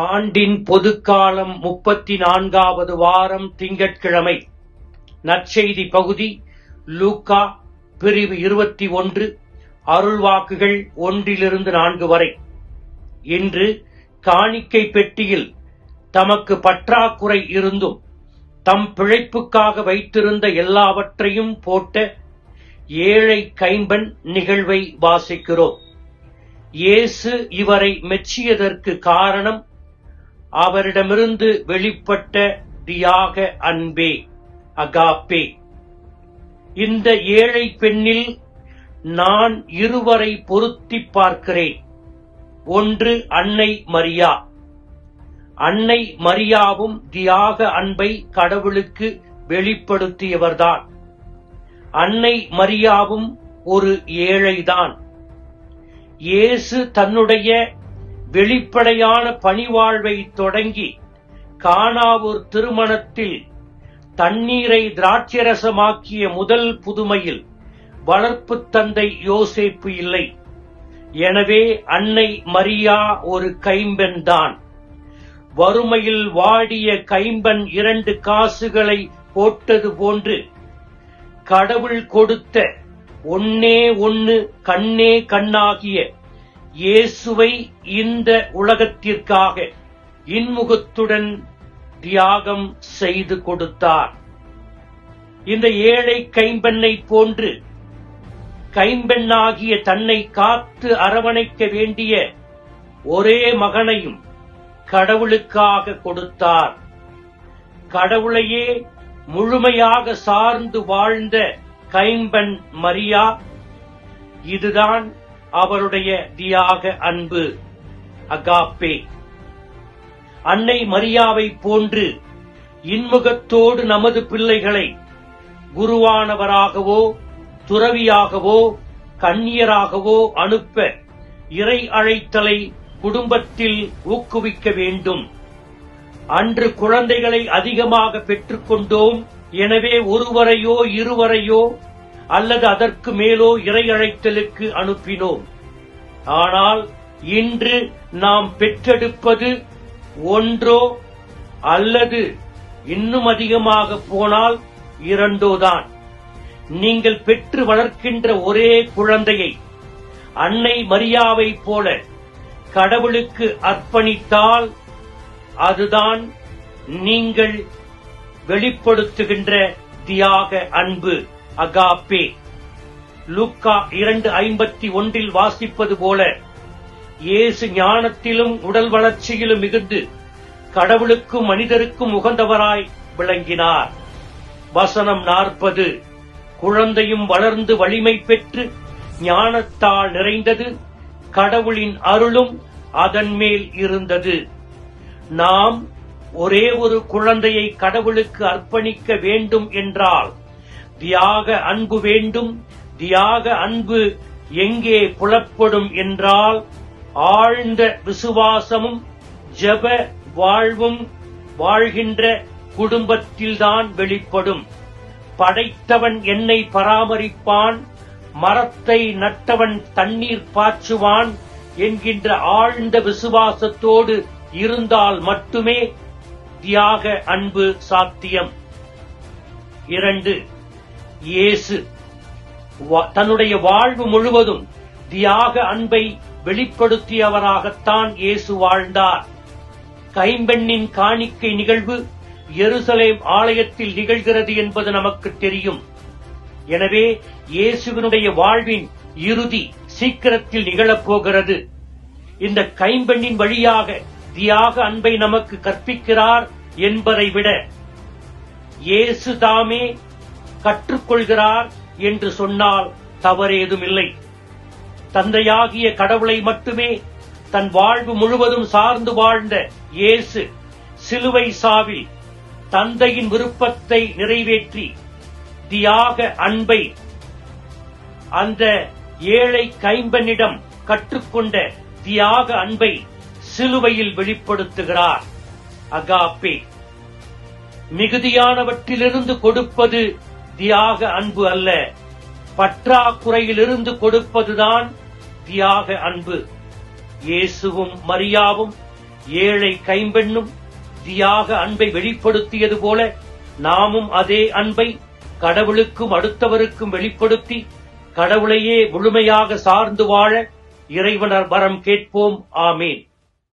ஆண்டின் பொதுக்காலம் 34வது வாரம் திங்கட்கிழமை. நற்செய்தி பகுதி லூக்கா பிரிவு 21 அருள்வாக்குகள் 1-4 வரை. இன்று காணிக்கை பெட்டியில் தமக்கு பற்றாக்குறை இருந்தும் தம் பிழைப்புக்காக வைத்திருந்த எல்லாவற்றையும் போட்ட ஏழை கைம்பெண் நிகழ்வை வாசிக்கிறோம். இயேசு இவரை மெச்சியதற்கு காரணம் அவரிடமிருந்து வெளிப்பட்ட தியாக அன்பே, அகாப்பே. இந்த ஏழை பெண்ணில் நான் இருவரை பொருத்தி பார்க்கிறேன். ஒன்று அன்னை மரியா. அன்னை மரியாவும் தியாக அன்பை கடவுளுக்கு வெளிப்படுத்தியவர்தான். அன்னை மரியாவும் ஒரு ஏழைதான். இயேசு தன்னுடைய வெளிப்படையான பணிவாழ்வை தொடங்கி கானாவூர் திருமணத்தில் தண்ணீரை திராட்சரசமாக்கிய முதல் புதுமையில் வளர்ப்பு தந்தை யோசேப்பு இல்லை. எனவே அன்னை மரியா ஒரு கைம்பெண் தான். வறுமையில் வாடிய கைம்பெண் 2 காசுகளை போட்டது போன்று கடவுள் கொடுத்த ஒன்னே ஒன்னு கண்ணே கண்ணாகிய இயேசுவை இந்த உலகத்திற்காக இன்முகத்துடன் தியாகம் செய்து கொடுத்தார். இந்த ஏழை கைம்பெண்ணை போன்று கைம்பெண்ணாகிய தன்னை காத்து அரவணைக்க வேண்டிய ஒரே மகனையும் கடவுளுக்காக கொடுத்தார். கடவுளையே முழுமையாக சார்ந்து வாழ்ந்த கைம்பெண் மரியா, இதுதான் அவருடைய தியாக அன்பு, அகாப்பே. அன்னை மரியாவை போன்று இன்முகத்தோடு நமது பிள்ளைகளை குருவானவராகவோ துறவியாகவோ கன்னியராகவோ அனுப்ப இறை அழைத்தலை குடும்பத்தில் ஊக்குவிக்க வேண்டும். அன்று குழந்தைகளை அதிகமாக பெற்றுக்கொண்டோம். எனவே ஒருவரையோ இருவரையோ அல்லது அதற்கு மேலோ இறை அழைத்தலுக்கு அனுப்பினோம். ஆனால் இன்று நாம் பெற்றெடுப்பது ஒன்றோ அல்லது இன்னும் அதிகமாக போனால் 2 தான். நீங்கள் பெற்று வளர்க்கின்ற ஒரே குழந்தையை அன்னை மரியாவை போல கடவுளுக்கு அர்ப்பணித்தால் அதுதான் நீங்கள் வெளிப்படுத்துகின்ற தியாக அன்பு, அகாப்பே. லூக்கா 2:51 வாசிப்பது போல இயேசு ஞானத்திலும் உடல் வளர்ச்சியிலும் மிகுந்து கடவுளுக்கும் மனிதருக்கும் உகந்தவராய் விளங்கினார். வசனம் 40. குழந்தையும் வளர்ந்து வலிமை பெற்று ஞானத்தால் நிறைந்தது, கடவுளின் அருளும் அதன் மேல் இருந்தது. நாம் ஒரே ஒரு குழந்தையை கடவுளுக்கு அர்ப்பணிக்க வேண்டும் என்றால் தியாக அன்பு வேண்டும். தியாக அன்பு எங்கே புலப்படும் என்றால் ஆழ்ந்த விசுவாசமும் ஜெப வாழ்வும் வாழ்கின்ற குடும்பத்தில்தான் வெளிப்படும். படைத்தவன் என்னை பராமரிப்பான், மரத்தை நட்டவன் தண்ணீர் பாய்ச்சுவான் என்கின்ற ஆழ்ந்த விசுவாசத்தோடு இருந்தால் மட்டுமே தியாக அன்பு சாத்தியம். 2. இயேசு தன்னுடைய வாழ்வு முழுவதும் தியாக அன்பை வெளிப்படுத்தியவராகத்தான் இயேசு வாழ்ந்தார். கைம்பெண்ணின் காணிக்கை நிகழ்வு எருசலேம் ஆலயத்தில் நிகழ்கிறது என்பது நமக்கு தெரியும். எனவே இயேசுவினுடைய வாழ்வின் இறுதி சீக்கிரத்தில் நிகழப்போகிறது. இந்த கைம்பெண்ணின் வழியாக தியாக அன்பை நமக்கு கற்பிக்கிறார் என்பதை விட இயேசு தாமே கற்றுக்கொள்கிறார் என்று சொன்னால் தவறேதுமில்லை. தந்தையாகிய கடவுளை மட்டுமே தன் வாழ்வு முழுவதும் சார்ந்து வாழ்ந்த இயேசு சிலுவை சாவில் தந்தையின் விருப்பத்தை நிறைவேற்றி தியாக அன்பை அந்த ஏழை கைம்பெண்ணிடம் கற்றுக்கொண்ட தியாக அன்பை சிலுவையில் வெளிப்படுத்துகிறார், அகாப்பே. மிகுதியானவற்றிலிருந்து கொடுப்பது தியாக அன்பு அல்ல, பற்றாக்குறையிலிருந்து கொடுப்பதுதான் தியாக அன்பு. இயேசுவும் மரியாவும் ஏழை கைம்பெண்ணும் தியாக அன்பை வெளிப்படுத்தியது போல நாமும் அதே அன்பை கடவுளுக்கும் அடுத்தவருக்கும் வெளிப்படுத்தி கடவுளையே முழுமையாக சார்ந்து வாழ இறைவனர் வரம் கேட்போம். ஆமீன்.